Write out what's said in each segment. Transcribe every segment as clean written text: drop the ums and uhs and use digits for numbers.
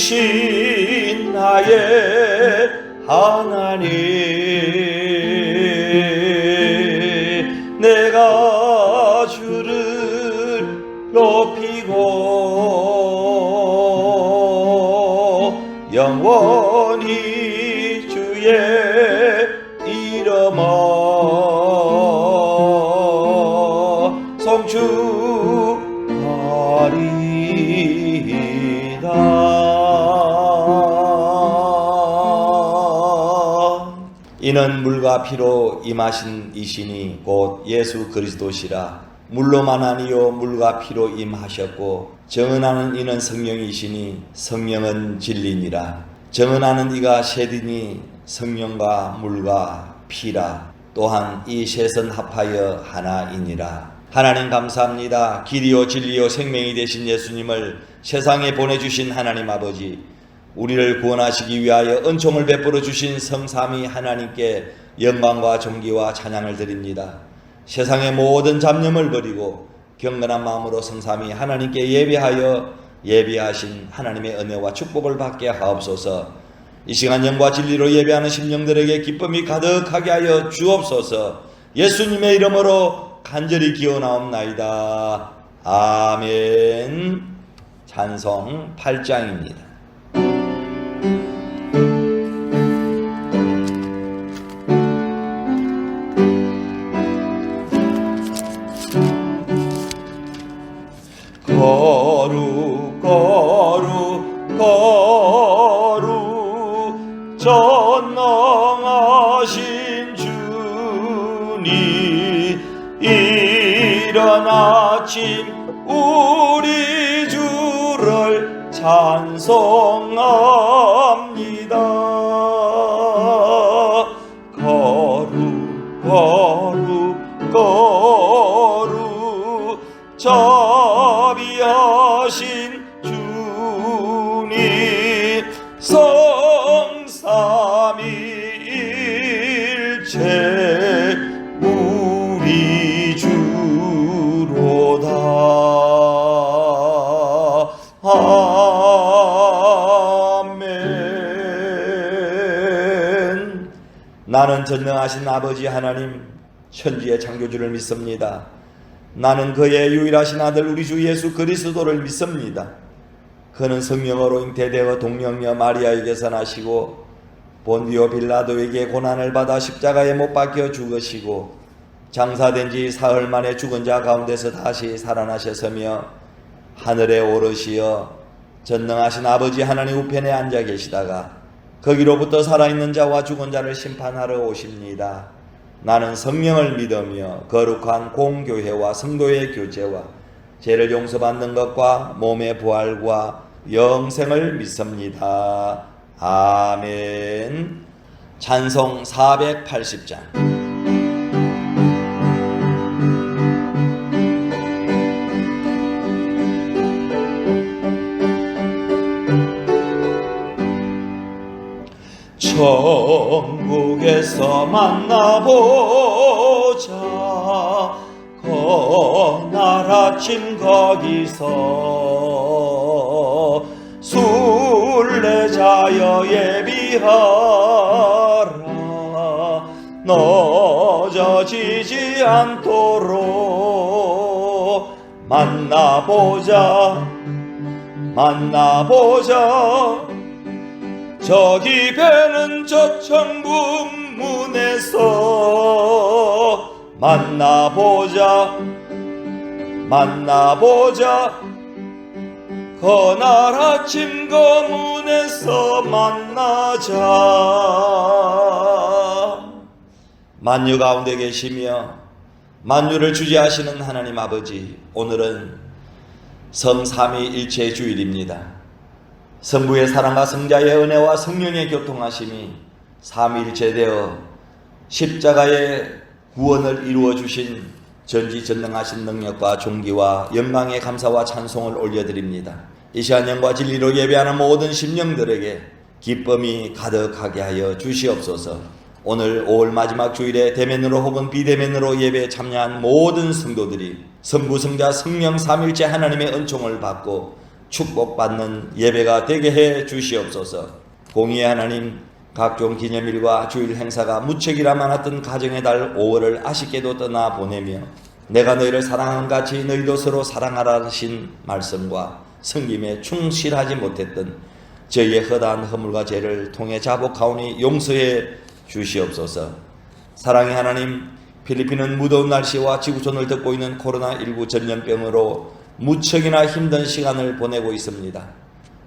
왕이신 나의 하나님, 내가 주를 높이고 영원히 주의 이름을 송축하리이다. 이는 물과 피로 임하신 이시니 곧 예수 그리스도시라. 물로만 아니요 물과 피로 임하셨고 정은하는 이는 성령이시니 성령은 진리니라. 정은하는 이가 셋이니 성령과 물과 피라. 또한 이 셋은 합하여 하나이니라. 하나님 감사합니다. 길이요 진리요 생명이 되신 예수님을 세상에 보내주신 하나님 아버지, 우리를 구원하시기 위하여 은총을 베풀어 주신 성삼위 하나님께 영광과 존귀와 찬양을 드립니다. 세상의 모든 잡념을 버리고 경건한 마음으로 성삼위 하나님께 예배하신 하나님의 은혜와 축복을 받게 하옵소서. 이 시간 영과 진리로 예배하는 심령들에게 기쁨이 가득하게 하여 주옵소서. 예수님의 이름으로 간절히 기원하옵나이다. 아멘. 찬송 8장입니다. 거룩 거룩 거룩 전능하신 주님, 이른 아침 우리 주를 찬송합니다. 거룩 거룩 거룩 자비하신 주님, 성삼위일체 우리 주로다. 아멘. 나는 전능하신 아버지 하나님, 천지의 창조주를 믿습니다. 나는 그의 유일하신 아들 우리 주 예수 그리스도를 믿습니다. 그는 성령으로 잉태되어 동령녀 마리아에게서 나시고 본디오 빌라도에게 고난을 받아 십자가에 못 박혀 죽으시고 장사된 지 사흘 만에 죽은 자 가운데서 다시 살아나셨으며 하늘에 오르시어 전능하신 아버지 하나님 우편에 앉아 계시다가 거기로부터 살아있는 자와 죽은 자를 심판하러 오십니다. 나는 성령을 믿으며 거룩한 공교회와 성도의 교제와 죄를 용서받는 것과 몸의 부활과 영생을 믿습니다. 아멘. 찬송 480장. 천국에서 만나보자. 그날 아침 거기서 순례자여 예비하라. 늦어지지 않도록 만나보자. 저기 배는 저 천국 문에서 만나보자. 그날 아침 그 문에서 만나자. 만유 가운데 계시며 만유를 주재하시는 하나님 아버지, 오늘은 성삼위일체 주일입니다. 성부의 사랑과 성자의 은혜와 성령의 교통하심이 삼위일체되어 십자가의 구원을 이루어 주신 전지전능하신 능력과 존귀와 영광의 감사와 찬송을 올려드립니다. 이 시간 영과 진리로 예배하는 모든 심령들에게 기쁨이 가득하게 하여 주시옵소서. 오늘 5월 마지막 주일에 대면으로 혹은 비대면으로 예배에 참여한 모든 성도들이 성부, 성자, 성령 삼일째 하나님의 은총을 받고 축복받는 예배가 되게 해 주시옵소서. 공의의 하나님, 각종 기념일과 주일 행사가 무척이라 많았던 가정의 달 5월을 아쉽게도 떠나보내며 내가 너희를 사랑하는 같이 너희도 서로 사랑하라 하신 말씀과 성김에 충실하지 못했던 저희의 허다한 허물과 죄를 통해 자복하오니 용서해 주시옵소서. 사랑의 하나님, 필리핀은 무더운 날씨와 지구촌을 덮고 있는 코로나19 전염병으로 무척이나 힘든 시간을 보내고 있습니다.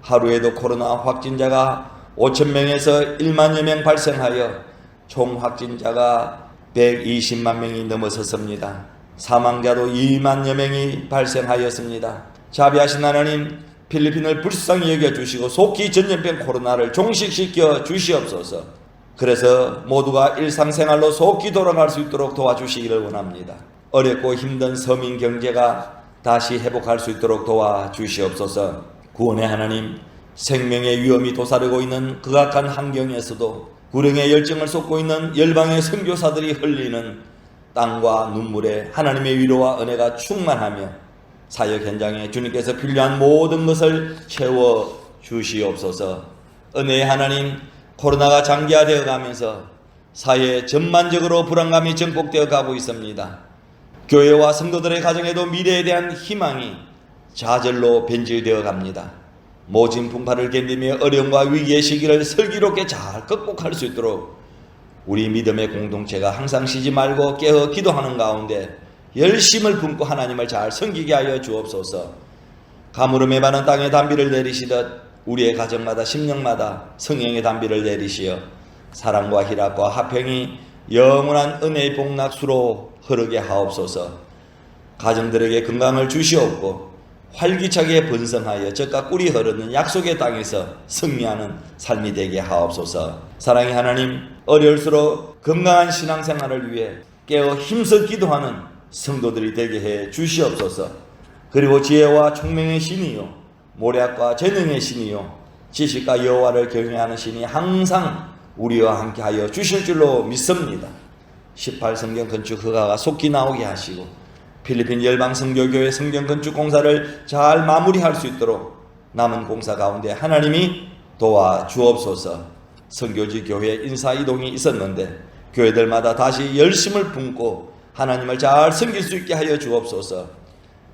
하루에도 코로나 확진자가 5,000명에서 1만여 명 발생하여 총 확진자가 120만 명이 넘어섰습니다. 사망자도 2만여 명이 발생하였습니다. 자비하신 하나님, 필리핀을 불쌍히 여겨주시고 속히 전염병 코로나를 종식시켜 주시옵소서. 그래서 모두가 일상생활로 속히 돌아갈 수 있도록 도와주시기를 원합니다. 어렵고 힘든 서민 경제가 다시 회복할 수 있도록 도와주시옵소서. 구원의 하나님, 생명의 위험이 도사리고 있는 극악한 환경에서도 구령의 열정을 쏟고 있는 열방의 선교사들이 흘리는 땀과 눈물에 하나님의 위로와 은혜가 충만하며 사역 현장에 주님께서 필요한 모든 것을 채워 주시옵소서. 은혜의 하나님, 코로나가 장기화되어 가면서 사회에 전반적으로 불안감이 증폭되어 가고 있습니다. 교회와 성도들의 가정에도 미래에 대한 희망이 좌절로 변질되어 갑니다. 모진 풍파를 견디며 어려움과 위기의 시기를 슬기롭게 잘 극복할 수 있도록 우리 믿음의 공동체가 항상 쉬지 말고 깨어 기도하는 가운데 열심을 품고 하나님을 잘 섬기게 하여 주옵소서. 가물음에 많은 땅에 단비를 내리시듯 우리의 가정마다 심령마다 성령의 단비를 내리시어 사랑과 희락과 화평이 영원한 은혜의 복락수로 흐르게 하옵소서. 가정들에게 건강을 주시옵고 활기차게 번성하여 젖과 꿀이 흐르는 약속의 땅에서 승리하는 삶이 되게 하옵소서. 사랑의 하나님, 어려울수록 건강한 신앙생활을 위해 깨어 힘써 기도하는 성도들이 되게 해 주시옵소서. 그리고 지혜와 총명의 신이요 모략과 재능의 신이요 지식과 여호와를 경외하는 신이 항상 우리와 함께하여 주실 줄로 믿습니다. 18성경 건축 허가가 속히 나오게 하시고 필리핀 열방선교교회 성경 건축 공사를 잘 마무리할 수 있도록 남은 공사 가운데 하나님이 도와주옵소서. 선교지 교회 인사이동이 있었는데 교회들마다 다시 열심을 품고 하나님을 잘 섬길 수 있게 하여 주옵소서.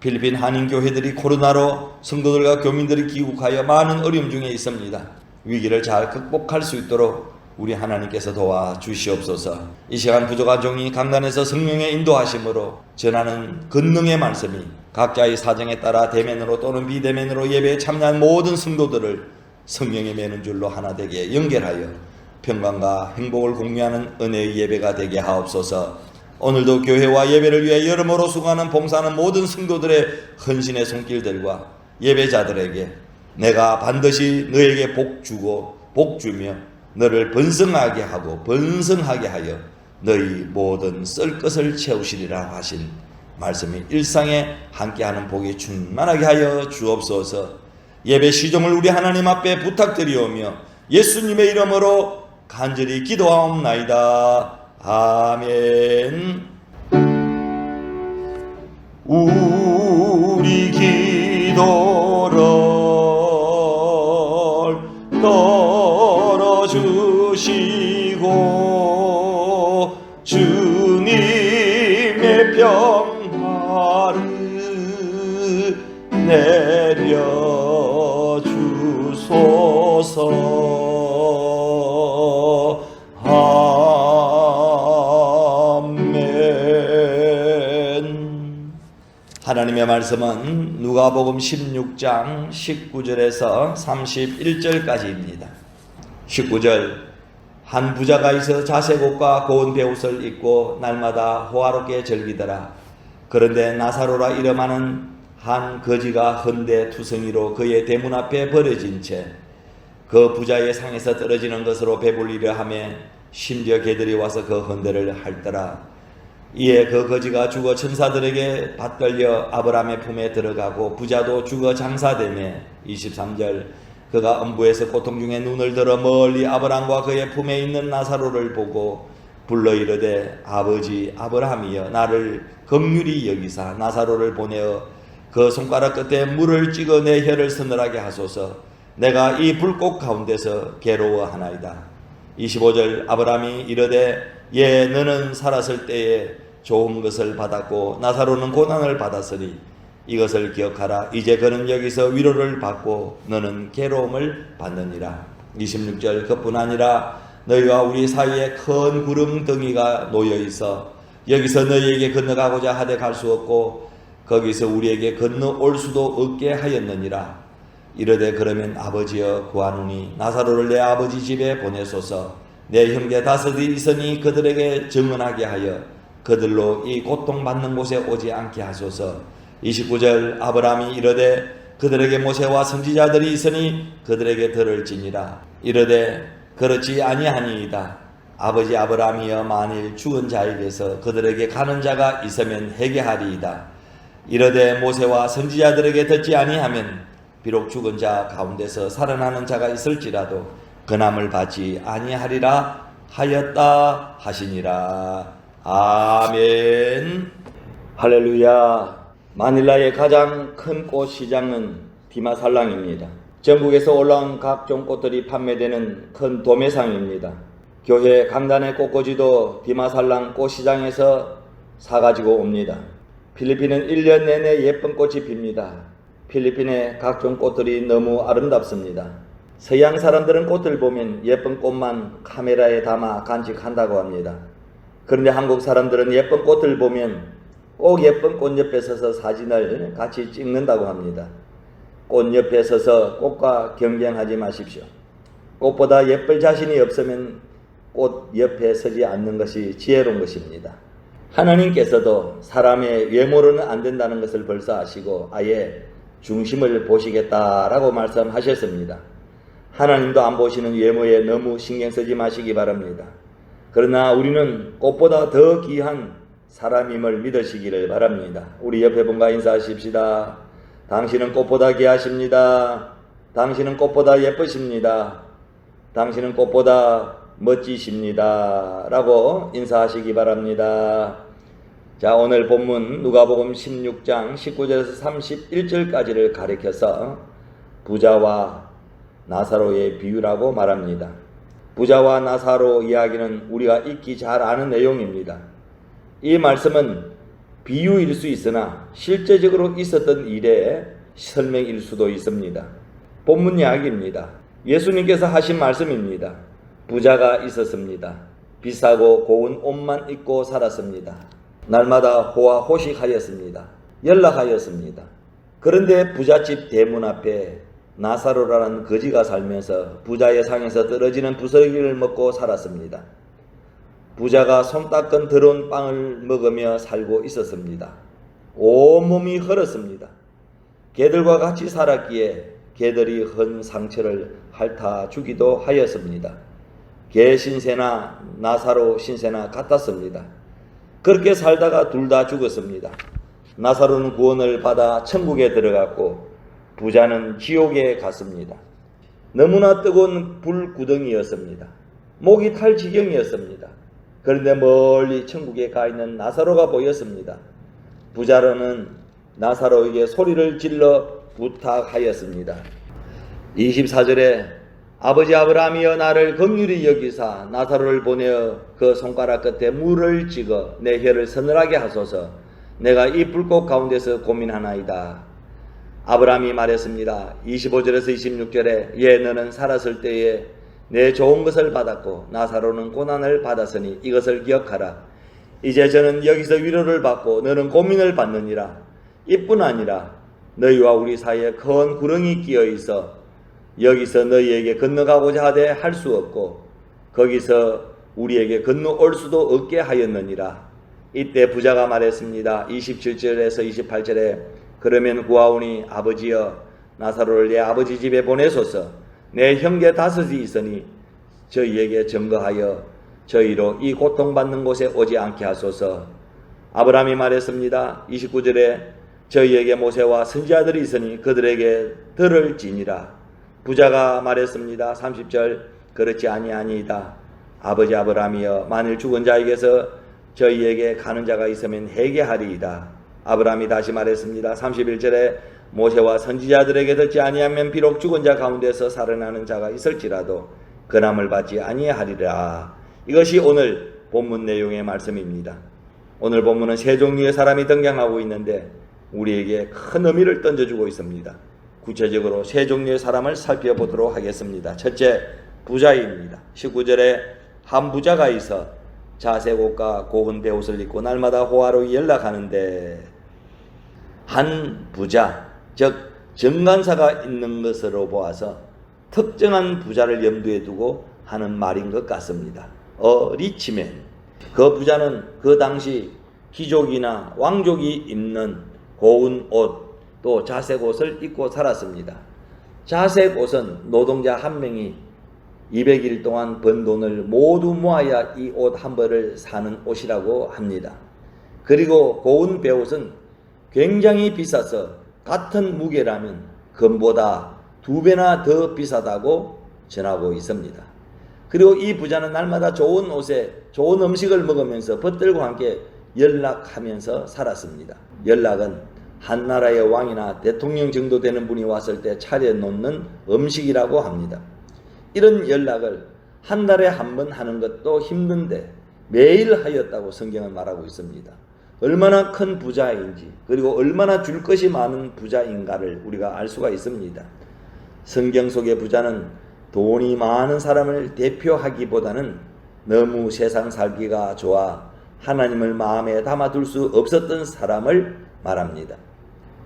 필리핀 한인교회들이 코로나로 성도들과 교민들이 귀국하여 많은 어려움 중에 있습니다. 위기를 잘 극복할 수 있도록 우리 하나님께서 도와주시옵소서. 이 시간 부족한 종이 강단에서 성령의 인도하심으로 전하는 권능의 말씀이 각자의 사정에 따라 대면으로 또는 비대면으로 예배에 참여한 모든 성도들을 성령의 매는 줄로 하나 되게 연결하여 평강과 행복을 공유하는 은혜의 예배가 되게 하옵소서. 오늘도 교회와 예배를 위해 여러모로 수고하는 봉사하는 모든 성도들의 헌신의 손길들과 예배자들에게 내가 반드시 너에게 복 주고 복 주며 너를 번성하게 하고 번성하게 하여 너희 모든 쓸 것을 채우시리라 하신 말씀이 일상에 함께하는 복이 충만하게 하여 주옵소서. 예배 시종을 우리 하나님 앞에 부탁드리오며 예수님의 이름으로 간절히 기도하옵나이다. 아멘. 우리 기도를 들어주시고 주님의 평화를 내려주소서. 하나님의 말씀은 누가복음 16장 19절에서 31절까지입니다. 19절, 한 부자가 있어 자색 옷과 고운 베옷을 입고 날마다 호화롭게 즐기더라. 그런데 나사로라 이름하는 한 거지가 헌데 투성이로 그의 대문 앞에 버려진 채 그 부자의 상에서 떨어지는 것으로 배불리려 하며 심지어 개들이 와서 그 헌데를 핥더라. 이에 그 거지가 죽어 천사들에게 받들려 아브라함의 품에 들어가고 부자도 죽어 장사되매 23절, 그가 음부에서 고통 중에 눈을 들어 멀리 아브라함과 그의 품에 있는 나사로를 보고 불러 이르되 아버지 아브라함이여 나를 긍휼히 여기사 나사로를 보내어 그 손가락 끝에 물을 찍어 내 혀를 서늘하게 하소서. 내가 이 불꽃 가운데서 괴로워하나이다. 25절 아브라함이 이르되 예 너는 살았을 때에 좋은 것을 받았고 나사로는 고난을 받았으니 이것을 기억하라. 이제 그는 여기서 위로를 받고 너는 괴로움을 받느니라. 26절 그뿐 아니라 너희와 우리 사이에 큰 구름 덩이가 놓여 있어 여기서 너희에게 건너가고자 하되 갈 수 없고 거기서 우리에게 건너올 수도 없게 하였느니라. 이르되 그러면 아버지여 구하노니 나사로를 내 아버지 집에 보내소서. 내 형제 다섯이 있으니 그들에게 증언하게 하여 그들로 이 고통받는 곳에 오지 않게 하소서. 29절 아브라함이 이르되 그들에게 모세와 선지자들이 있으니 그들에게 들을지니라. 이르되 그렇지 아니하니이다. 아버지 아브라함이여 만일 죽은 자에게서 그들에게 가는 자가 있으면 회개하리이다. 이르되 모세와 선지자들에게 듣지 아니하면 비록 죽은 자 가운데서 살아나는 자가 있을지라도 근함을 받지 아니하리라 하였다 하시니라. 아멘. 할렐루야. 마닐라의 가장 큰 꽃 시장은 디마살랑입니다. 전국에서 올라온 각종 꽃들이 판매되는 큰 도매상입니다. 교회 강단의 꽃꽂이도 디마살랑 꽃시장에서 사가지고 옵니다. 필리핀은 1년 내내 예쁜 꽃이 핍니다. 필리핀의 각종 꽃들이 너무 아름답습니다. 서양 사람들은 꽃을 보면 예쁜 꽃만 카메라에 담아 간직한다고 합니다. 그런데 한국 사람들은 예쁜 꽃을 보면 꼭 예쁜 꽃 옆에 서서 사진을 같이 찍는다고 합니다. 꽃 옆에 서서 꽃과 경쟁하지 마십시오. 꽃보다 예쁠 자신이 없으면 꽃 옆에 서지 않는 것이 지혜로운 것입니다. 하나님께서도 사람의 외모로는 안 된다는 것을 벌써 아시고 아예 중심을 보시겠다라고 말씀하셨습니다. 하나님도 안 보시는 외모에 너무 신경 쓰지 마시기 바랍니다. 그러나 우리는 꽃보다 더 귀한 사람임을 믿으시기를 바랍니다. 우리 옆에 분과 인사하십시다. 당신은 꽃보다 귀하십니다. 당신은 꽃보다 예쁘십니다. 당신은 꽃보다 멋지십니다. 라고 인사하시기 바랍니다. 자, 오늘 본문 누가복음 16장 19절에서 31절까지를 가리켜서 부자와 나사로의 비유라고 말합니다. 부자와 나사로 이야기는 우리가 익히 잘 아는 내용입니다. 이 말씀은 비유일 수 있으나 실제적으로 있었던 일의 설명일 수도 있습니다. 본문 이야기입니다. 예수님께서 하신 말씀입니다. 부자가 있었습니다. 비싸고 고운 옷만 입고 살았습니다. 날마다 호화호식하였습니다. 연락하였습니다. 그런데 부잣집 대문 앞에 나사로라는 거지가 살면서 부자의 상에서 떨어지는 부스러기를 먹고 살았습니다. 부자가 손 닦은 더러운 빵을 먹으며 살고 있었습니다. 온몸이 헐었습니다. 개들과 같이 살았기에 개들이 헌 상처를 핥아주기도 하였습니다. 개 신세나 나사로 신세나 같았습니다. 그렇게 살다가 둘 다 죽었습니다. 나사로는 구원을 받아 천국에 들어갔고 부자는 지옥에 갔습니다. 너무나 뜨거운 불구덩이였습니다. 목이 탈 지경이었습니다. 그런데 멀리 천국에 가 있는 나사로가 보였습니다. 부자로는 나사로에게 소리를 질러 부탁하였습니다. 24절에 아버지 아브라함이여 나를 긍휼히 여기사 나사로를 보내어 그 손가락 끝에 물을 찍어 내 혀를 서늘하게 하소서. 내가 이 불꽃 가운데서 고민하나이다. 아브라함이 말했습니다. 25절에서 26절에 예 너는 살았을 때에 내 좋은 것을 받았고 나사로는 고난을 받았으니 이것을 기억하라. 이제 저는 여기서 위로를 받고 너는 고민을 받느니라. 이뿐 아니라 너희와 우리 사이에 큰 구렁이 끼어 있어 여기서 너희에게 건너가고자 하되 할 수 없고 거기서 우리에게 건너올 수도 없게 하였느니라. 이때 부자가 말했습니다. 27절에서 28절에 그러면 구하오니 아버지여 나사로를 내 아버지 집에 보내소서. 내 형제 다섯이 있으니 저희에게 증거하여 저희로 이 고통받는 곳에 오지 않게 하소서. 아브라함이 말했습니다. 29절에 저희에게 모세와 선지자들이 있으니 그들에게 들을지니라. 부자가 말했습니다. 30절 그렇지 아니하니이다. 아버지 아브라함이여 만일 죽은 자에게서 저희에게 가는 자가 있으면 회개하리이다. 아브라함이 다시 말했습니다. 31절에 모세와 선지자들에게 듣지 아니하면 비록 죽은 자 가운데서 살아나는 자가 있을지라도 근함을 받지 아니하리라. 이것이 오늘 본문 내용의 말씀입니다. 오늘 본문은 세 종류의 사람이 등장하고 있는데 우리에게 큰 의미를 던져주고 있습니다. 구체적으로 세 종류의 사람을 살펴보도록 하겠습니다. 첫째, 부자입니다. 19절에 한 부자가 있어 자색 옷과 고운 베옷을 입고 날마다 호화로이 연락하는데, 한 부자, 즉 정관사가 있는 것으로 보아서 특정한 부자를 염두에 두고 하는 말인 것 같습니다. 리치맨. 그 부자는 그 당시 귀족이나 왕족이 입는 고운 옷, 또 자색 옷을 입고 살았습니다. 자색 옷은 노동자 한 명이 200일 동안 번 돈을 모두 모아야 이 옷 한 벌을 사는 옷이라고 합니다. 그리고 고운 베옷은 굉장히 비싸서 같은 무게라면 금보다 2배나 더 비싸다고 전하고 있습니다. 그리고 이 부자는 날마다 좋은 옷에 좋은 음식을 먹으면서 벗들과 함께 연락하면서 살았습니다. 연락은 한 나라의 왕이나 대통령 정도 되는 분이 왔을 때 차려놓는 음식이라고 합니다. 이런 연락을 한 달에 한 번 하는 것도 힘든데 매일 하였다고 성경은 말하고 있습니다. 얼마나 큰 부자인지, 그리고 얼마나 줄 것이 많은 부자인가를 우리가 알 수가 있습니다. 성경 속의 부자는 돈이 많은 사람을 대표하기보다는 너무 세상 살기가 좋아 하나님을 마음에 담아둘 수 없었던 사람을 말합니다.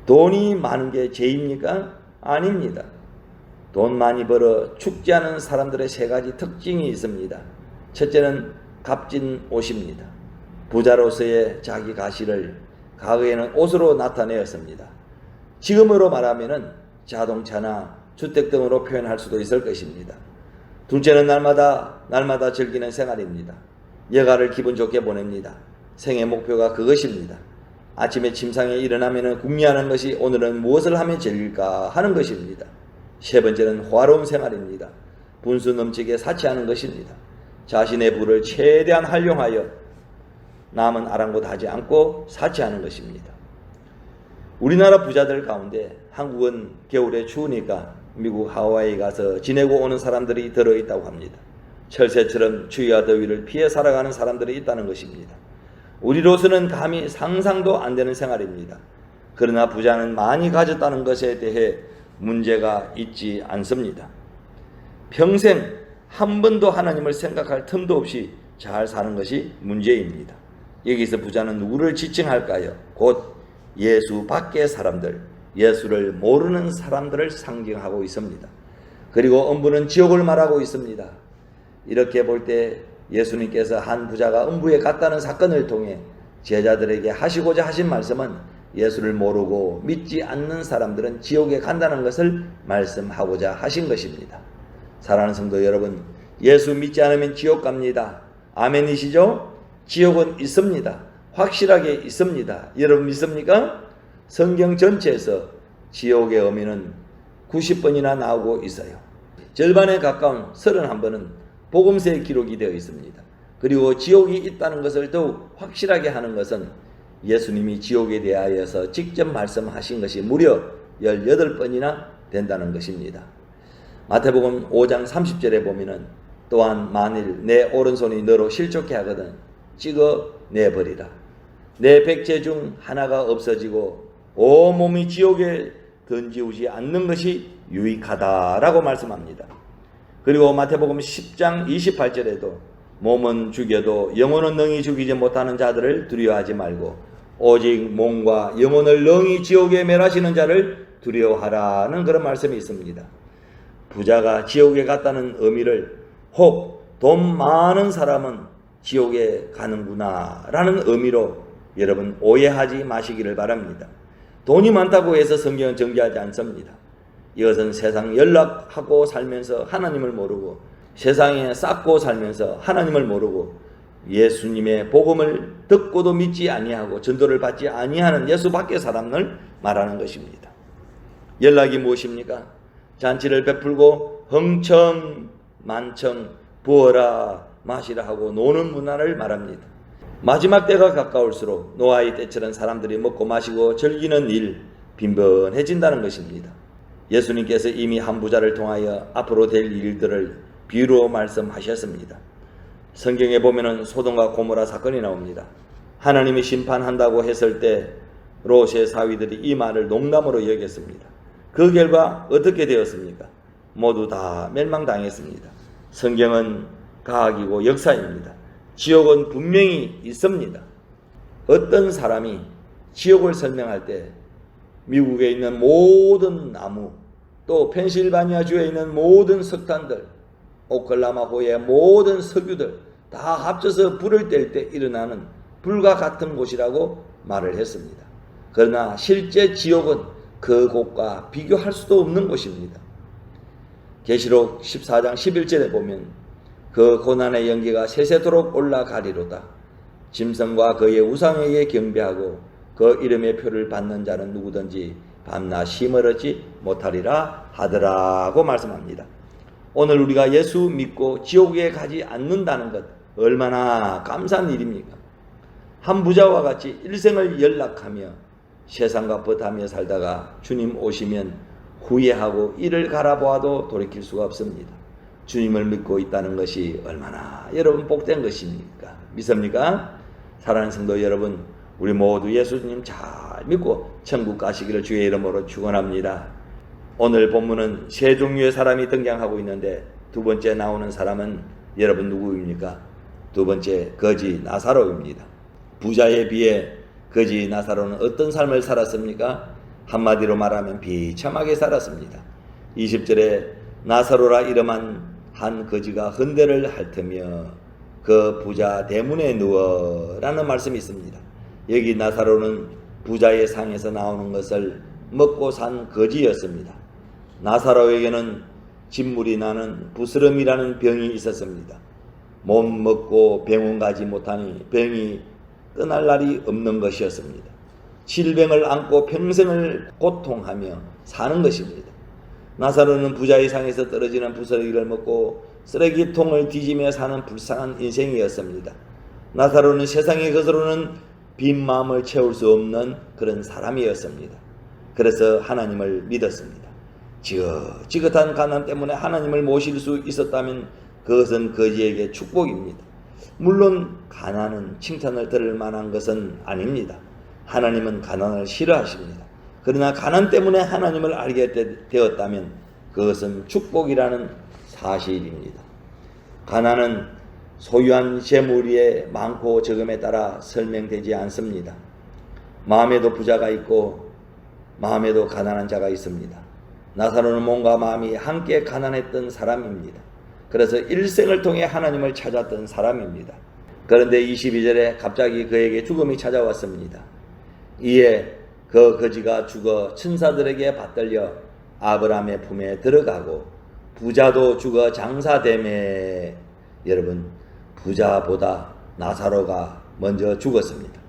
돈이 많은 게 죄입니까? 아닙니다. 돈 많이 벌어 죽지 않은 사람들의 세 가지 특징이 있습니다. 첫째는 값진 옷입니다. 부자로서의 자기 가시를 과거에는 옷으로 나타내었습니다. 지금으로 말하면 자동차나 주택 등으로 표현할 수도 있을 것입니다. 둘째는 날마다 즐기는 생활입니다. 여가를 기분 좋게 보냅니다. 생애 목표가 그것입니다. 아침에 침상에 일어나면 궁리하는 것이 오늘은 무엇을 하면 즐길까 하는 것입니다. 세 번째는 호화로운 생활입니다. 분수 넘치게 사치하는 것입니다. 자신의 부를 최대한 활용하여 남은 아랑곳하지 않고 사치하는 것입니다. 우리나라 부자들 가운데 한국은 겨울에 추우니까 미국 하와이 가서 지내고 오는 사람들이 들어있다고 합니다. 철새처럼 추위와 더위를 피해 살아가는 사람들이 있다는 것입니다. 우리로서는 감히 상상도 안 되는 생활입니다. 그러나 부자는 많이 가졌다는 것에 대해 문제가 있지 않습니다. 평생 한 번도 하나님을 생각할 틈도 없이 잘 사는 것이 문제입니다. 여기서 부자는 누구를 지칭할까요? 곧 예수 밖의 사람들, 예수를 모르는 사람들을 상징하고 있습니다. 그리고 음부는 지옥을 말하고 있습니다. 이렇게 볼 때 예수님께서 한 부자가 음부에 갔다는 사건을 통해 제자들에게 하시고자 하신 말씀은 예수를 모르고 믿지 않는 사람들은 지옥에 간다는 것을 말씀하고자 하신 것입니다. 사랑하는 성도 여러분, 예수 믿지 않으면 지옥 갑니다. 아멘이시죠? 지옥은 있습니다. 확실하게 있습니다. 여러분 믿습니까? 성경 전체에서 지옥의 의미는 90번이나 나오고 있어요. 절반에 가까운 31번은 복음서에 기록이 되어 있습니다. 그리고 지옥이 있다는 것을 더욱 확실하게 하는 것은 예수님이 지옥에 대하여서 직접 말씀하신 것이 무려 18번이나 된다는 것입니다. 마태복음 5장 30절에 보면은 또한 만일 내 오른손이 너로 실족해 하거든 찍어 내버리라. 내 백제 중 하나가 없어지고 온몸이 지옥에 던지우지 않는 것이 유익하다라고 말씀합니다. 그리고 마태복음 10장 28절에도 몸은 죽여도 영혼은 능히 죽이지 못하는 자들을 두려워하지 말고 오직 몸과 영혼을 능히 지옥에 멸하시는 자를 두려워하라는 그런 말씀이 있습니다. 부자가 지옥에 갔다는 의미를 혹 돈 많은 사람은 지옥에 가는구나 라는 의미로 여러분 오해하지 마시기를 바랍니다. 돈이 많다고 해서 성경은 정죄하지 않습니다. 이것은 세상 연락하고 살면서 하나님을 모르고 세상에 쌓고 살면서 하나님을 모르고 예수님의 복음을 듣고도 믿지 아니하고 전도를 받지 아니하는 예수 밖의 사람을 말하는 것입니다. 연락이 무엇입니까? 잔치를 베풀고 흥청 만청 부어라 마시라 하고 노는 문화를 말합니다. 마지막 때가 가까울수록 노아의 때처럼 사람들이 먹고 마시고 즐기는 일 빈번해진다는 것입니다. 예수님께서 이미 한 부자를 통하여 앞으로 될 일들을 비유로 말씀하셨습니다. 성경에 보면은 소돔과 고모라 사건이 나옵니다. 하나님이 심판한다고 했을 때 롯의 사위들이 이 말을 농담으로 여겼습니다. 그 결과 어떻게 되었습니까? 모두 다 멸망당했습니다. 성경은 과학이고 역사입니다. 지옥은 분명히 있습니다. 어떤 사람이 지옥을 설명할 때 미국에 있는 모든 나무, 또 펜실바니아주에 있는 모든 석탄들, 오클라호마주의 모든 석유들 다 합쳐서 불을 뗄 때 일어나는 불과 같은 곳이라고 말을 했습니다. 그러나 실제 지옥은 그 곳과 비교할 수도 없는 곳입니다. 계시록 14장 11절에 보면 그 고난의 연기가 세세토록 올라가리로다. 짐승과 그의 우상에게 경배하고 그 이름의 표를 받는 자는 누구든지 밤낮 힘을 얻지 못하리라 하더라고 말씀합니다. 오늘 우리가 예수 믿고 지옥에 가지 않는다는 것 얼마나 감사한 일입니까? 한 부자와 같이 일생을 연락하며 세상과 벗하며 살다가 주님 오시면 후회하고 이를 갈아보아도 돌이킬 수가 없습니다. 주님을 믿고 있다는 것이 얼마나 여러분 복된 것입니까? 믿습니까? 사랑하는 성도 여러분, 우리 모두 예수님 잘 믿고 천국 가시기를 주의 이름으로 축원합니다. 오늘 본문은 세 종류의 사람이 등장하고 있는데 두 번째 나오는 사람은 여러분 누구입니까? 두 번째 거지 나사로입니다. 부자에 비해 거지 나사로는 어떤 삶을 살았습니까? 한마디로 말하면 비참하게 살았습니다. 20절에 나사로라 이름한 한 거지가 헌대를 핥으며 그 부자 대문에 누워 라는 말씀이 있습니다. 여기 나사로는 부자의 상에서 나오는 것을 먹고 산 거지였습니다. 나사로에게는 진물이 나는 부스럼이라는 병이 있었습니다. 못 먹고 병원 가지 못하니 병이 떠날 날이 없는 것이었습니다. 질병을 안고 평생을 고통하며 사는 것입니다. 나사로는 부자의 상에서 떨어지는 부스러기를 먹고 쓰레기통을 뒤지며 사는 불쌍한 인생이었습니다. 나사로는 세상의 것으로는 빈 마음을 채울 수 없는 그런 사람이었습니다. 그래서 하나님을 믿었습니다. 지긋지긋한 가난 때문에 하나님을 모실 수 있었다면 그것은 거지에게 축복입니다. 물론 가난은 칭찬을 들을 만한 것은 아닙니다. 하나님은 가난을 싫어하십니다. 그러나 가난 때문에 하나님을 알게 되었다면 그것은 축복이라는 사실입니다. 가난은 소유한 재물의 많고 적음에 따라 설명되지 않습니다. 마음에도 부자가 있고 마음에도 가난한 자가 있습니다. 나사로는 몸과 마음이 함께 가난했던 사람입니다. 그래서 일생을 통해 하나님을 찾았던 사람입니다. 그런데 22절에 갑자기 그에게 죽음이 찾아왔습니다. 이에 그 거지가 죽어 천사들에게 받들려 아브라함의 품에 들어가고 부자도 죽어 장사되매 여러분 부자보다 나사로가 먼저 죽었습니다.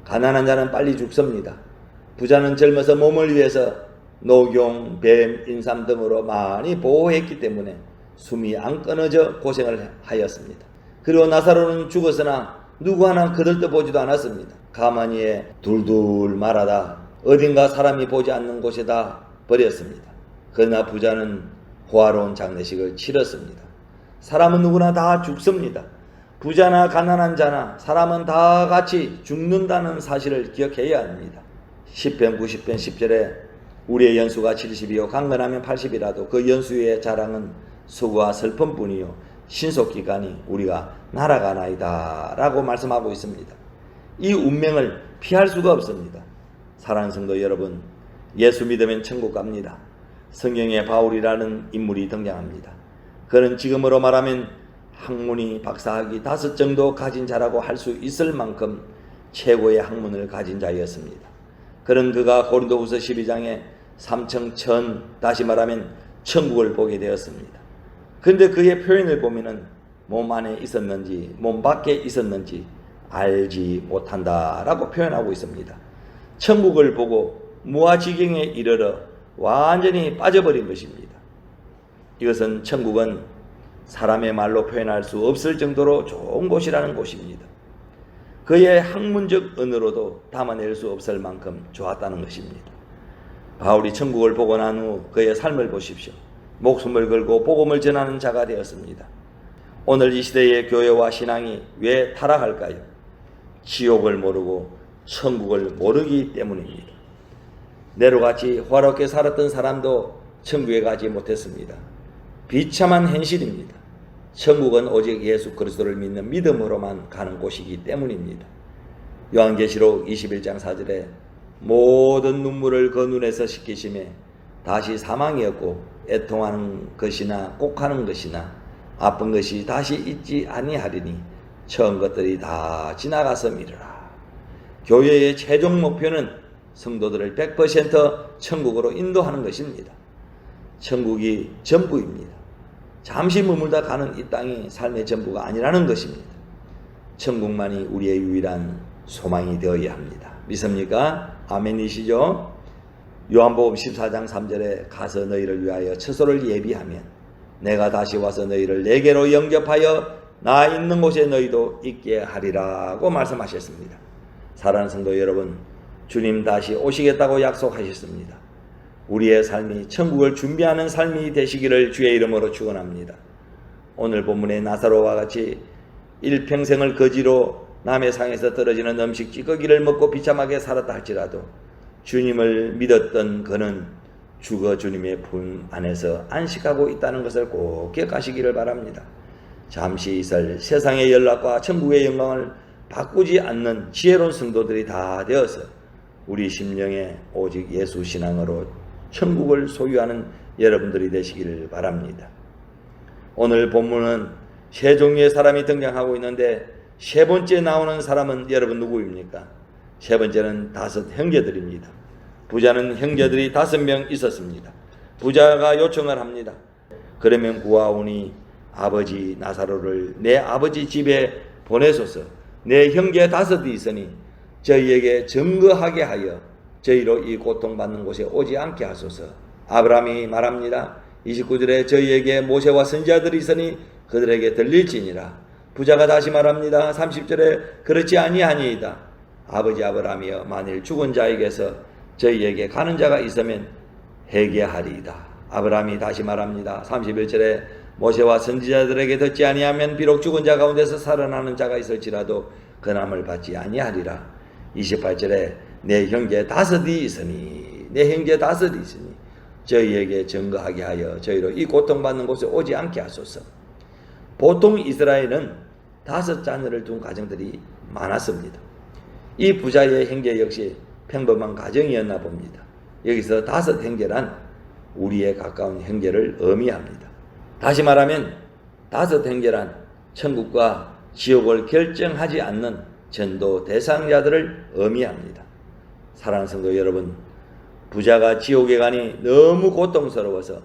가난한 자는 빨리 죽습니다. 부자는 젊어서 몸을 위해서 녹용, 뱀, 인삼 등으로 많이 보호했기 때문에 숨이 안 끊어져 고생을 하였습니다. 그리고 나사로는 죽었으나 누구 하나 거들떠보지도 않았습니다. 가만히에 둘둘 말하다 어딘가 사람이 보지 않는 곳에다 버렸습니다. 그러나 부자는 호화로운 장례식을 치렀습니다. 사람은 누구나 다 죽습니다. 부자나 가난한 자나 사람은 다 같이 죽는다는 사실을 기억해야 합니다. 10편 90편 10절에 우리의 연수가 70이요 강건하면 80이라도 그 연수의 자랑은 수고와 슬픔뿐이요 신속기간이 우리가 날아가나이다 라고 말씀하고 있습니다. 이 운명을 피할 수가 없습니다. 사랑하는 성도 여러분, 예수 믿으면 천국 갑니다. 성경에 바울이라는 인물이 등장합니다. 그는 지금으로 말하면 학문이 박사학위 5 정도 가진 자라고 할 수 있을 만큼 최고의 학문을 가진 자였습니다. 그는 그가 고린도후서 12장에 삼청천 다시 말하면 천국을 보게 되었습니다. 그런데 그의 표현을 보면은 몸 안에 있었는지 몸 밖에 있었는지 알지 못한다라고 표현하고 있습니다. 천국을 보고 무아지경에 이르러 완전히 빠져버린 것입니다. 이것은 천국은 사람의 말로 표현할 수 없을 정도로 좋은 곳이라는 곳입니다. 그의 학문적 언어로도 담아낼 수 없을 만큼 좋았다는 것입니다. 바울이 천국을 보고 난 후 그의 삶을 보십시오. 목숨을 걸고 복음을 전하는 자가 되었습니다. 오늘 이 시대의 교회와 신앙이 왜 타락할까요? 지옥을 모르고 천국을 모르기 때문입니다. 네로같이 화롭게 살았던 사람도 천국에 가지 못했습니다. 비참한 현실입니다. 천국은 오직 예수 그리스도를 믿는 믿음으로만 가는 곳이기 때문입니다. 요한계시록 21장 4절에 모든 눈물을 그 눈에서 씻기심에 다시 사망이 없고 애통하는 것이나 꼭하는 것이나 아픈 것이 다시 있지 아니하리니 처음 것들이 다 지나갔음이라. 교회의 최종 목표는 성도들을 100% 천국으로 인도하는 것입니다. 천국이 전부입니다. 잠시 머물다 가는 이 땅이 삶의 전부가 아니라는 것입니다. 천국만이 우리의 유일한 소망이 되어야 합니다. 믿습니까? 아멘이시죠? 요한복음 14장 3절에 가서 너희를 위하여 처소를 예비하면 내가 다시 와서 너희를 내게로 영접하여 나 있는 곳에 너희도 있게 하리라고 말씀하셨습니다. 사랑하는 성도 여러분, 주님 다시 오시겠다고 약속하셨습니다. 우리의 삶이 천국을 준비하는 삶이 되시기를 주의 이름으로 축원합니다. 오늘 본문의 나사로와 같이 일평생을 거지로 남의 상에서 떨어지는 음식 찌꺼기를 먹고 비참하게 살았다 할지라도 주님을 믿었던 그는 죽어 주님의 품 안에서 안식하고 있다는 것을 꼭 기억하시기를 바랍니다. 잠시 있을 세상의 연락과 천국의 영광을 바꾸지 않는 지혜로운 성도들이 다 되어서 우리 심령에 오직 예수 신앙으로 천국을 소유하는 여러분들이 되시기를 바랍니다. 오늘 본문은 세 종류의 사람이 등장하고 있는데 세 번째 나오는 사람은 여러분 누구입니까? 세 번째는 5 형제들입니다. 부자는 형제들이 5명 있었습니다. 부자가 요청을 합니다. 그러면 구하오니 아버지 나사로를 내 아버지 집에 보내소서. 내 형제 5이 있으니 저희에게 증거하게 하여 저희로 이 고통받는 곳에 오지 않게 하소서. 아브라함이 말합니다. 29절에 저희에게 모세와 선지자들이 있으니 그들에게 들릴지니라. 부자가 다시 말합니다. 30절에 그렇지 아니하니이다. 아버지 아브라함이여 만일 죽은 자에게서 저희에게 가는 자가 있으면 회개하리이다. 아브라함이 다시 말합니다. 31절에 모세와 선지자들에게 듣지 아니하면 비록 죽은 자 가운데서 살아나는 자가 있을지라도 근함을 받지 아니하리라. 28절에 내 형제 5이 있으니 저희에게 증거하게 하여 저희로 이 고통받는 곳에 오지 않게 하소서. 보통 이스라엘은 5 자녀를 둔 가정들이 많았습니다. 이 부자의 형제 역시 평범한 가정이었나 봅니다. 여기서 5 형제란 우리의 가까운 형제를 의미합니다. 다시 말하면 5 형제란 천국과 지옥을 결정하지 않는 전도 대상자들을 의미합니다. 사랑하는 성도 여러분, 부자가 지옥에 가니 너무 고통스러워서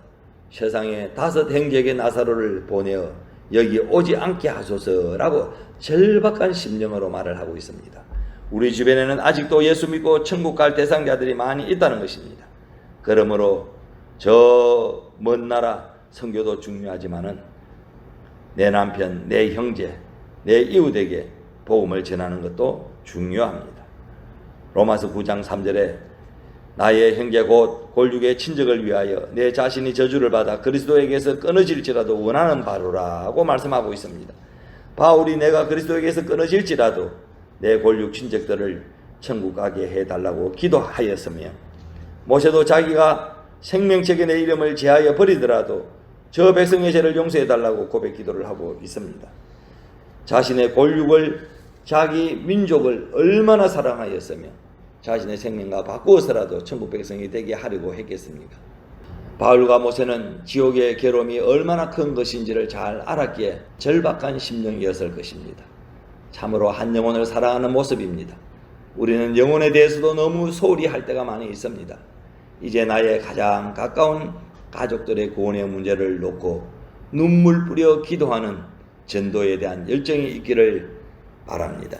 세상에 5 형제에게 나사로를 보내어 여기 오지 않게 하소서라고 절박한 심령으로 말을 하고 있습니다. 우리 주변에는 아직도 예수 믿고 천국 갈 대상자들이 많이 있다는 것입니다. 그러므로 저 먼 나라 선교도 중요하지만은 내 남편, 내 형제, 내 이웃에게 복음을 전하는 것도 중요합니다. 로마서 9장 3절에 나의 형제 곧 골육의 친족을 위하여 내 자신이 저주를 받아 그리스도에게서 끊어질지라도 원하는 바로라고 말씀하고 있습니다. 바울이 내가 그리스도에게서 끊어질지라도 내 골육 친족들을 천국 가게 해달라고 기도하였으며 모세도 자기가 생명책에 내 이름을 제하여 버리더라도 저 백성의 죄를 용서해달라고 고백 기도를 하고 있습니다. 자신의 골육을 자기 민족을 얼마나 사랑하였으며 자신의 생명과 바꾸어서라도 천국 백성이 되게 하려고 했겠습니까? 바울과 모세는 지옥의 괴로움이 얼마나 큰 것인지를 잘 알았기에 절박한 심령이었을 것입니다. 참으로 한 영혼을 사랑하는 모습입니다. 우리는 영혼에 대해서도 너무 소홀히 할 때가 많이 있습니다. 이제 나의 가장 가까운 가족들의 구원의 문제를 놓고 눈물 뿌려 기도하는 전도에 대한 열정이 있기를 바랍니다.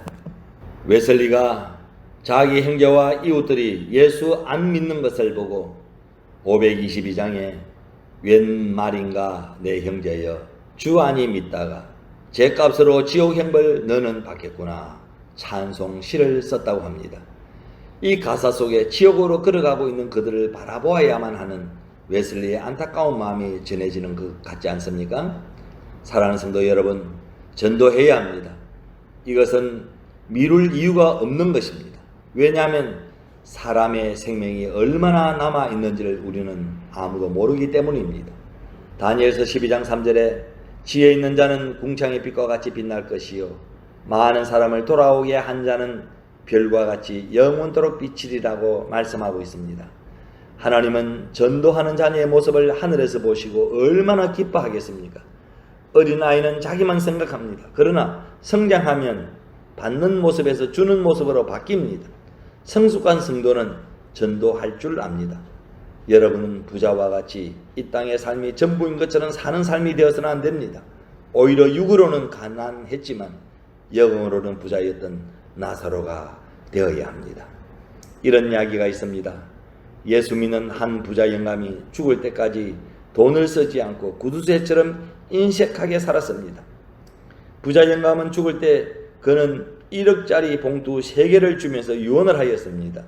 웨슬리가 자기 형제와 이웃들이 예수 안 믿는 것을 보고 522장에 웬 말인가 내 형제여 주 안이 믿다가 죄값으로 지옥행벌 너는 받겠구나 찬송 시를 썼다고 합니다. 이 가사 속에 지옥으로 걸어가고 있는 그들을 바라보아야만 하는 웨슬리의 안타까운 마음이 전해지는 것 같지 않습니까? 사랑하는 성도 여러분, 전도해야 합니다. 이것은 미룰 이유가 없는 것입니다. 왜냐하면 사람의 생명이 얼마나 남아있는지를 우리는 아무도 모르기 때문입니다. 다니엘서 12장 3절에 지혜 있는 자는 궁창의 빛과 같이 빛날 것이요 많은 사람을 돌아오게 한 자는 별과 같이 영원토록 비치리라고 말씀하고 있습니다. 하나님은 전도하는 자녀의 모습을 하늘에서 보시고 얼마나 기뻐하겠습니까? 어린아이는 자기만 생각합니다. 그러나 성장하면 받는 모습에서 주는 모습으로 바뀝니다. 성숙한 성도는 전도할 줄 압니다. 여러분은 부자와 같이 이 땅의 삶이 전부인 것처럼 사는 삶이 되어서는 안 됩니다. 오히려 육으로는 가난했지만 영으로는 부자였던 나사로가 되어야 합니다. 이런 이야기가 있습니다. 예수 믿는 한 부자 영감이 죽을 때까지 돈을 쓰지 않고 구두쇠처럼 인색하게 살았습니다. 부자 영감은 죽을 때 그는 1억짜리 봉투 3개를 주면서 유언을 하였습니다.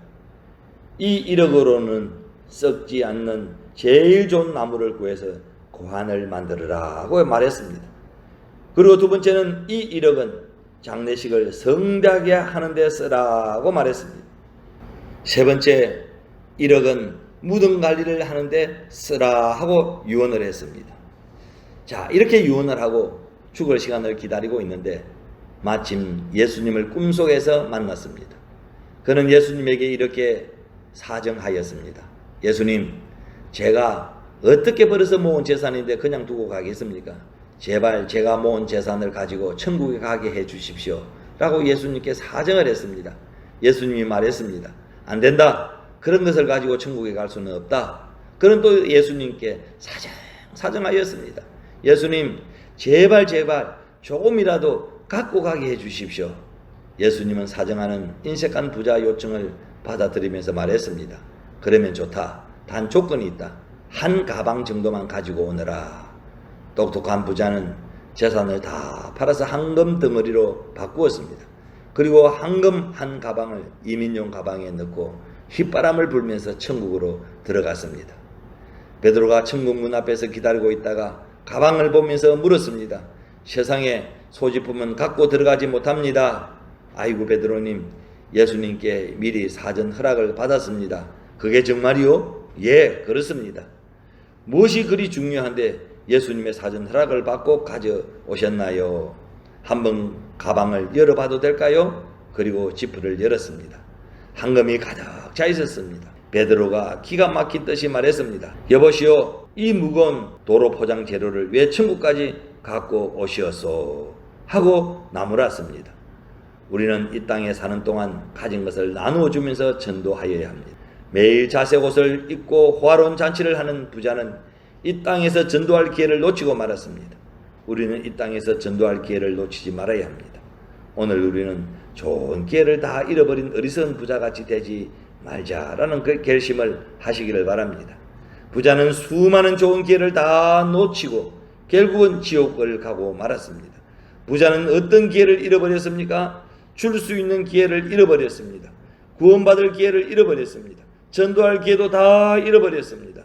이 1억으로는 썩지 않는 제일 좋은 나무를 구해서 고환을 만들어라고 말했습니다. 그리고 두 번째는 이 1억은 장례식을 성대하게 하는 데 쓰라고 말했습니다. 세 번째 1억은 무덤 관리를 하는데 쓰라 하고 유언을 했습니다. 자, 이렇게 유언을 하고 죽을 시간을 기다리고 있는데 마침 예수님을 꿈속에서 만났습니다. 그는 예수님에게 이렇게 사정하였습니다. 예수님, 제가 어떻게 벌어서 모은 재산인데 그냥 두고 가겠습니까? 제발 제가 모은 재산을 가지고 천국에 가게 해 주십시오 라고 예수님께 사정을 했습니다. 예수님이 말했습니다. 안 된다. 그런 것을 가지고 천국에 갈 수는 없다. 그는 또 예수님께 사정하였습니다. 예수님, 제발 조금이라도 갖고 가게 해 주십시오. 예수님은 사정하는 인색한 부자 요청을 받아들이면서 말했습니다. 그러면 좋다. 단 조건이 있다. 한 가방 정도만 가지고 오너라. 똑똑한 부자는 재산을 다 팔아서 황금 덩어리로 바꾸었습니다. 그리고 황금 한 가방을 이민용 가방에 넣고 휘바람을 불면서 천국으로 들어갔습니다. 베드로가 천국 문 앞에서 기다리고 있다가 가방을 보면서 물었습니다. 세상에 소지품은 갖고 들어가지 못합니다. 아이고 베드로님, 예수님께 미리 사전 허락을 받았습니다. 그게 정말이요? 예, 그렇습니다. 무엇이 그리 중요한데 예수님의 사전 허락을 받고 가져오셨나요? 한번 가방을 열어봐도 될까요? 그리고 지퍼를 열었습니다. 황금이 가득 차 있었습니다. 베드로가 기가 막힌 듯이 말했습니다. 여보시오, 이 무거운 도로 포장 재료를 왜 천국까지 갖고 오시었소? 하고 나무랐습니다. 우리는 이 땅에 사는 동안 가진 것을 나누어 주면서 전도하여야 합니다. 매일 자색 옷을 입고 호화로운 잔치를 하는 부자는 이 땅에서 전도할 기회를 놓치고 말았습니다. 우리는 이 땅에서 전도할 기회를 놓치지 말아야 합니다. 오늘 우리는 좋은 기회를 다 잃어버린 어리석은 부자같이 되지 말자라는 그 결심을 하시기를 바랍니다. 부자는 수많은 좋은 기회를 다 놓치고 결국은 지옥을 가고 말았습니다. 부자는 어떤 기회를 잃어버렸습니까? 줄 수 있는 기회를 잃어버렸습니다. 구원받을 기회를 잃어버렸습니다. 전도할 기회도 다 잃어버렸습니다.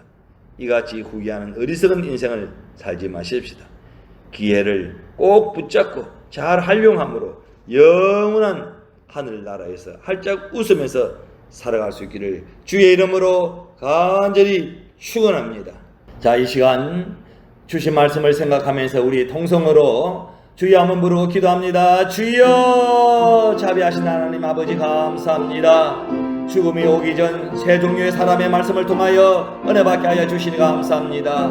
이같이 후회하는 어리석은 인생을 살지 마십시다. 기회를 꼭 붙잡고 잘 활용함으로 영원한 하늘나라에서 활짝 웃으면서 살아갈 수 있기를 주의 이름으로 간절히 축원합니다. 자, 이 시간 주신 말씀을 생각하면서 우리 통성으로 주여 한번 부르고 기도합니다. 주여, 자비하신 하나님 아버지 감사합니다. 죽음이 오기 전 세 종류의 사람의 말씀을 통하여 은혜받게 하여 주시니 감사합니다.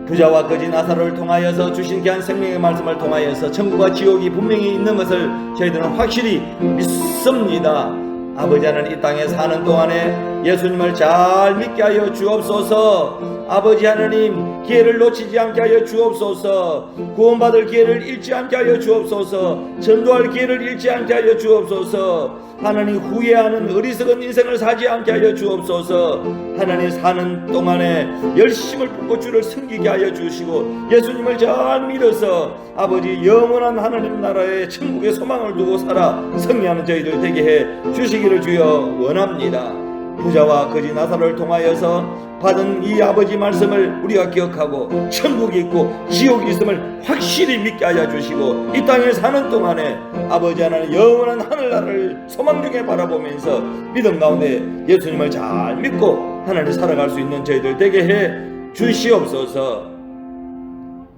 부자와 거지 나사로를 통하여서 주신 귀한 생명의 말씀을 통하여서 천국과 지옥이 분명히 있는 것을 저희들은 확실히 믿습니다. 아버지 하나님, 이 땅에 사는 동안에 예수님을 잘 믿게 하여 주옵소서. 아버지 하나님, 기회를 놓치지 않게 하여 주옵소서. 구원받을 기회를 잃지 않게 하여 주옵소서. 전도할 기회를 잃지 않게 하여 주옵소서. 하나님, 후회하는 어리석은 인생을 살지 않게 하여 주옵소서. 하나님, 사는 동안에 열심을 품고 주를 섬기게 하여 주시고, 예수님을 잘 믿어서 아버지 영원한 하나님 나라의 천국의 소망을 두고 살아 승리하는 저희들 되게 해 주시기를 주여 원합니다. 부자와 거지 나사로를 통하여서 받은 이 아버지 말씀을 우리가 기억하고 천국이 있고 지옥이 있음을 확실히 믿게 하여 주시고, 이 땅에 사는 동안에 아버지 하나님 영원한 하늘나라를 소망 중에 바라보면서 믿음 가운데 예수님을 잘 믿고 하나님 살아갈 수 있는 저희들 되게 해 주시옵소서.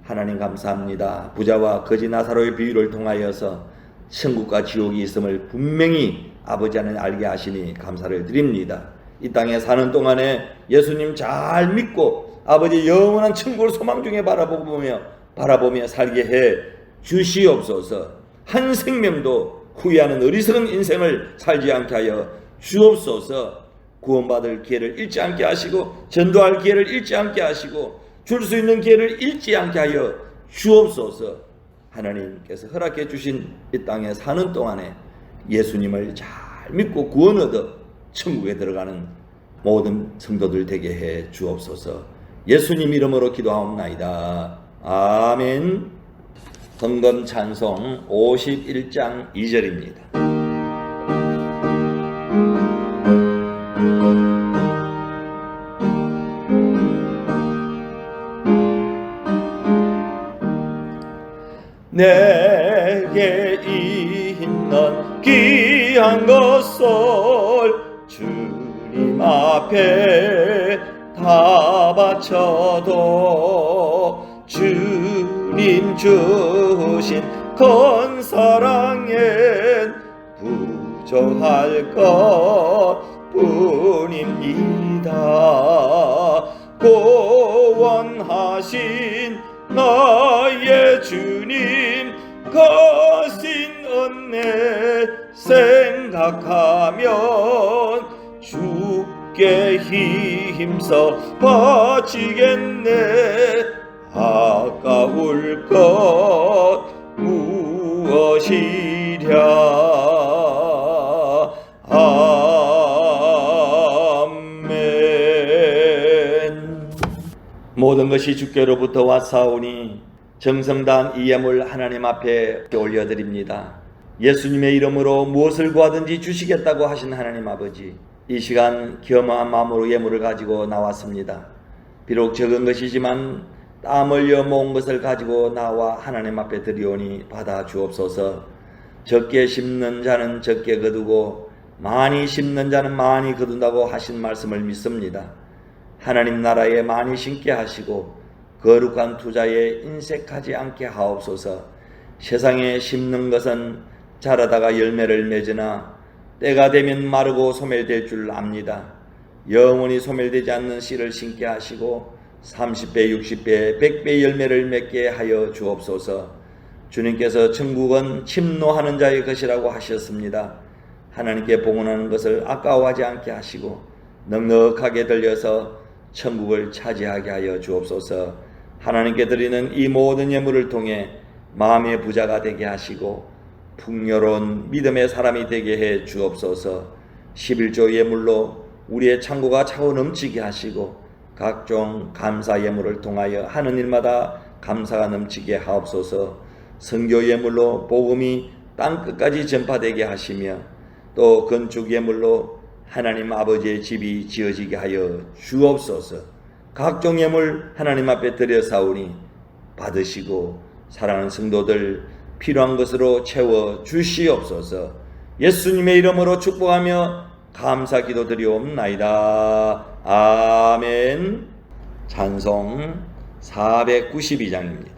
하나님 감사합니다. 부자와 거지 나사로의 비유를 통하여서 천국과 지옥이 있음을 분명히 아버지 하나님 알게 하시니 감사를 드립니다. 이 땅에 사는 동안에 예수님 잘 믿고 아버지 영원한 천국을 소망 중에 바라보며 살게 해 주시옵소서. 한 생명도 후회하는 어리석은 인생을 살지 않게 하여 주옵소서. 구원받을 기회를 잃지 않게 하시고, 전도할 기회를 잃지 않게 하시고, 줄 수 있는 기회를 잃지 않게 하여 주옵소서. 하나님께서 허락해 주신 이 땅에 사는 동안에 예수님을 잘 믿고 구원 얻어 천국에 들어가는 모든 성도들 되게 해 주옵소서. 예수님 이름으로 기도하옵나이다. 아멘. 헌금 찬송 51장 2절입니다. 내게 있는 귀한 것을 주님 앞에 다 바쳐도 주님 주신 큰 사랑엔 부족할 것 뿐입니다. 구원하신 나의 주님 거신 은혜 생각하면 주께 힘써 바치겠네. 아까울 것 무엇이랴. 아멘. 모든 것이 주께로부터 왔사오니 정성다한 이 예물 하나님 앞에 올려드립니다. 예수님의 이름으로 무엇을 구하든지 주시겠다고 하신 하나님 아버지, 이 시간 겸허한 마음으로 예물을 가지고 나왔습니다. 비록 적은 것이지만 땀 흘려 모은 것을 가지고 나와 하나님 앞에 드리오니 받아 주옵소서. 적게 심는 자는 적게 거두고 많이 심는 자는 많이 거둔다고 하신 말씀을 믿습니다. 하나님 나라에 많이 심게 하시고 거룩한 투자에 인색하지 않게 하옵소서. 세상에 심는 것은 자라다가 열매를 맺으나 때가 되면 마르고 소멸될 줄 압니다. 영원히 소멸되지 않는 씨를 심게 하시고 30배, 60배, 100배 열매를 맺게 하여 주옵소서. 주님께서 천국은 침노하는 자의 것이라고 하셨습니다. 하나님께 봉헌하는 것을 아까워하지 않게 하시고 넉넉하게 들려서 천국을 차지하게 하여 주옵소서. 하나님께 드리는 이 모든 예물을 통해 마음의 부자가 되게 하시고 풍요로운 믿음의 사람이 되게 해 주옵소서. 11조 예물로 우리의 창고가 차고 넘치게 하시고 각종 감사 예물을 통하여 하는 일마다 감사가 넘치게 하옵소서. 선교 예물로 복음이 땅끝까지 전파되게 하시며 또 건축 예물로 하나님 아버지의 집이 지어지게 하여 주옵소서. 각종 예물 하나님 앞에 드려사오니 받으시고 사랑하는 성도들 필요한 것으로 채워 주시옵소서. 예수님의 이름으로 축복하며 감사 기도 드리옵나이다. 아멘. 찬송 492장입니다.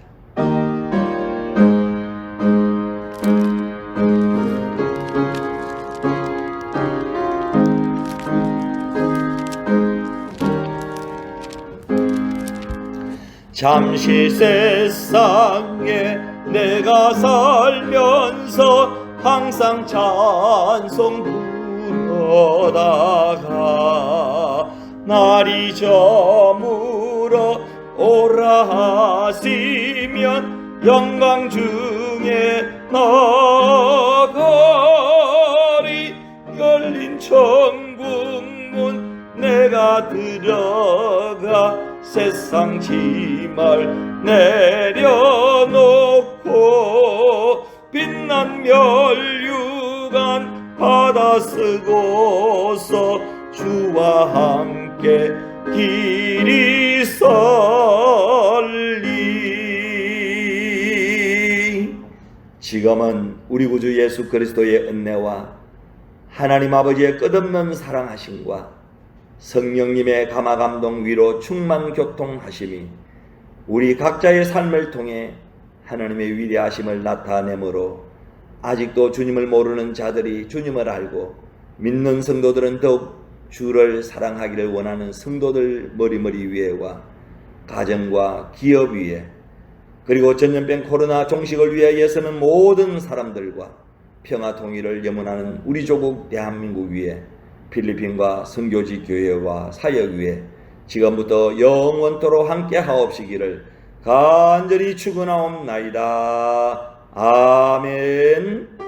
잠시 세상에 내가 살면서 항상 찬송 부르다가 날이 저물어 오라 하시면 영광 중에 나가리. 열린 천국문 내가 들어가 세상 짐을 내려놓고 빛난 멸류관 받아 쓰고서 주와 함께 길이 설리. 지금은 우리 구주 예수 그리스도의 은혜와 하나님 아버지의 끝없는 사랑하심과 성령님의 감화감동 위로 충만 교통하심이 우리 각자의 삶을 통해 하나님의 위대하심을 나타내므로 아직도 주님을 모르는 자들이 주님을 알고 믿는 성도들은 더욱 주를 사랑하기를 원하는 성도들 머리머리 위에와 가정과 기업 위에, 그리고 전염병 코로나 종식을 위해 애쓰는 모든 사람들과 평화 통일을 염원하는 우리 조국 대한민국 위에, 필리핀과 선교지 교회와 사역 위에 지금부터 영원토록 함께 하옵시기를 간절히 축원하옵나이다. 아멘.